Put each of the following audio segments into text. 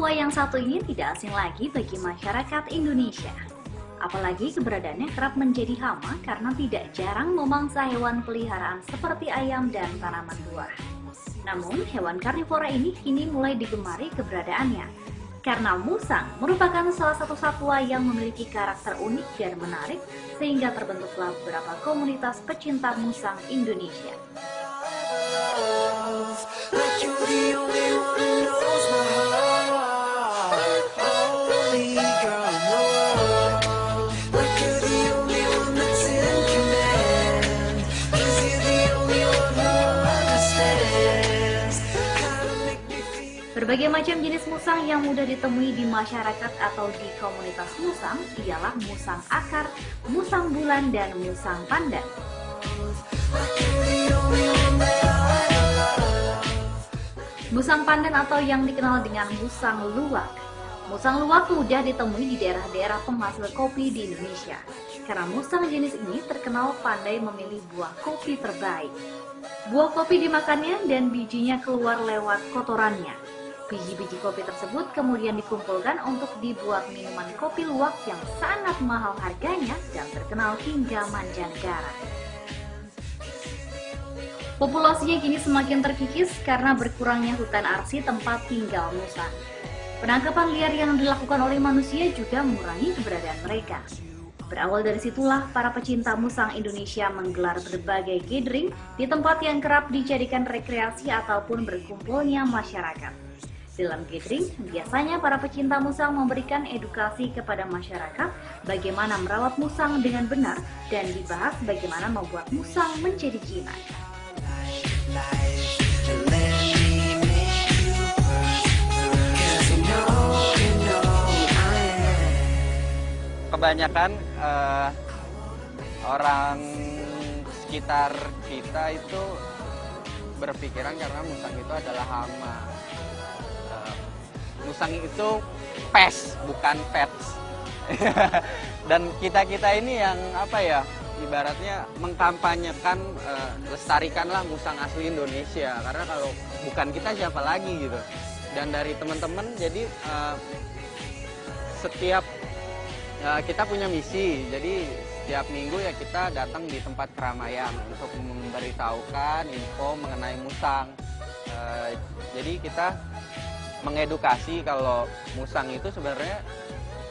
Satwa yang satu ini tidak asing lagi bagi masyarakat Indonesia. Apalagi keberadaannya kerap menjadi hama karena tidak jarang memangsa hewan peliharaan seperti ayam dan tanaman buah. Namun, hewan karnivora ini kini mulai digemari keberadaannya. Karena musang merupakan salah satu satwa yang memiliki karakter unik dan menarik, sehingga terbentuklah beberapa komunitas pecinta musang Indonesia. Berbagai macam jenis musang yang mudah ditemui di masyarakat atau di komunitas musang ialah musang akar, musang bulan, dan musang pandan. Musang pandan atau yang dikenal dengan musang luwak. Musang luwak mudah ditemui di daerah-daerah penghasil kopi di Indonesia. Karena musang jenis ini terkenal pandai memilih buah kopi terbaik. Buah kopi dimakannya dan bijinya keluar lewat kotorannya. Biji-biji kopi tersebut kemudian dikumpulkan untuk dibuat minuman kopi luwak yang sangat mahal harganya dan terkenal hingga mancanegara. Populasinya kini semakin terkikis karena berkurangnya hutan arsip tempat tinggal musang. Penangkapan liar yang dilakukan oleh manusia juga mengurangi keberadaan mereka. Berawal dari situlah para pecinta musang Indonesia menggelar berbagai gathering di tempat yang kerap dijadikan rekreasi ataupun berkumpulnya masyarakat. Dalam gathering, biasanya para pecinta musang memberikan edukasi kepada masyarakat bagaimana merawat musang dengan benar dan dibahas bagaimana membuat musang menjadi jinak. Kebanyakan orang sekitar kita itu berpikiran karena musang itu adalah hama. Musang itu pest, bukan pets. Dan kita-kita ini yang ibaratnya mengkampanyekan, lestarikanlah musang asli Indonesia. Karena kalau bukan kita siapa lagi gitu. Dan dari teman-teman, jadi setiap kita punya misi. Jadi setiap minggu ya kita datang di tempat keramaian untuk memberitahukan info mengenai musang. Jadi kita mengedukasi kalau musang itu sebenarnya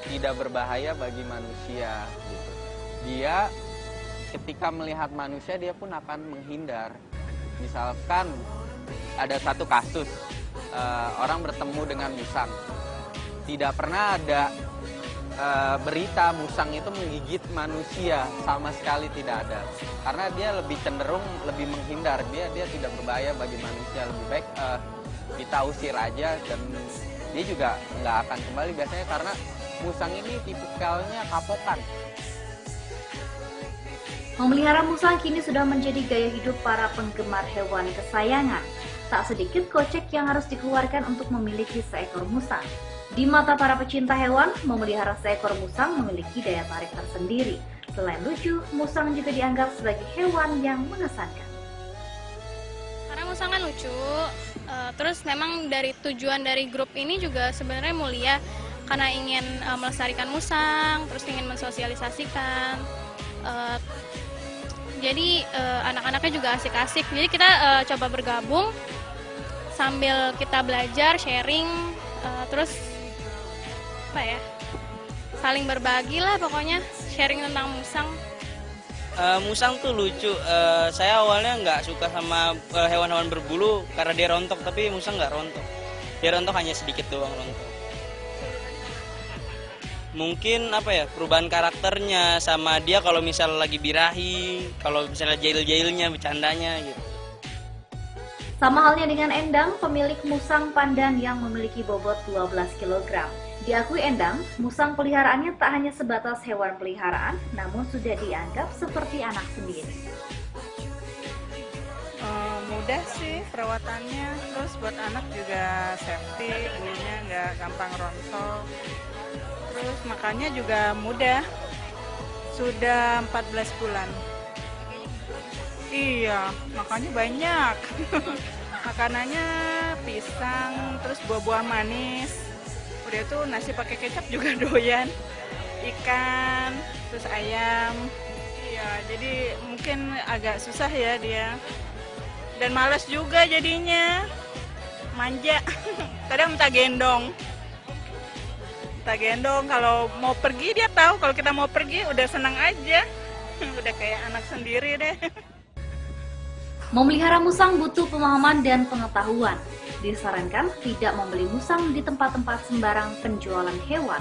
tidak berbahaya bagi manusia gitu. Dia ketika melihat manusia dia pun akan menghindar. Misalkan ada satu kasus orang bertemu dengan musang, tidak pernah ada berita musang itu menggigit manusia, sama sekali tidak ada, karena dia lebih cenderung lebih menghindar. Dia tidak berbahaya bagi manusia, lebih baik kita usir aja dan dia juga nggak akan kembali biasanya karena musang ini tipikalnya kapokan. Memelihara musang kini sudah menjadi gaya hidup para penggemar hewan kesayangan. Tak sedikit kocek yang harus dikeluarkan untuk memiliki seekor musang. Di mata para pecinta hewan, memelihara seekor musang memiliki daya tarik tersendiri. Selain lucu, musang juga dianggap sebagai hewan yang mengesankan. Karena musang kan lucu, terus memang dari tujuan dari grup ini juga sebenarnya mulia karena ingin melestarikan musang, terus ingin mensosialisasikan. Jadi anak-anaknya juga asik-asik. Jadi kita coba bergabung sambil kita belajar, sharing, terus saling berbagi lah pokoknya, sharing tentang musang. Musang tuh lucu. Saya awalnya nggak suka sama hewan-hewan berbulu karena dia rontok, tapi musang nggak rontok. Dia rontok hanya sedikit doang rontok. Mungkin perubahan karakternya sama dia kalau misalnya lagi birahi, kalau misalnya jail-jailnya, bercandanya gitu. Sama halnya dengan Endang, pemilik musang pandan yang memiliki bobot 12 kg. Diakui Endang, musang peliharaannya tak hanya sebatas hewan peliharaan, namun sudah dianggap seperti anak sendiri. Mudah sih perawatannya, terus buat anak juga safety, bulunya nggak gampang rontok. Terus makannya juga mudah, sudah 14 bulan. Iya, makannya banyak. Makanannya pisang, terus buah-buah manis, Dia tuh nasi pakai kecap juga doyan, ikan, terus ayam. Iya, jadi mungkin agak susah ya dia. Dan malas juga jadinya, manja. Kadang minta gendong. Minta gendong, kalau mau pergi dia tahu kalau kita mau pergi udah senang aja. Udah kayak anak sendiri deh. Memelihara musang butuh pemahaman dan pengetahuan. Disarankan tidak membeli musang di tempat-tempat sembarang penjualan hewan.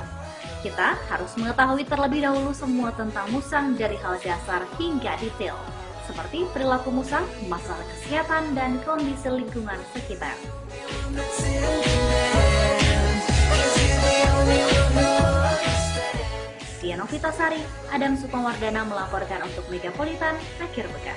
Kita harus mengetahui terlebih dahulu semua tentang musang dari hal dasar hingga detail, seperti perilaku musang, masalah kesehatan, dan kondisi lingkungan sekitar. Dian Novitasari, Adam Sukamardana melaporkan untuk Megapolitan, akhir pekan.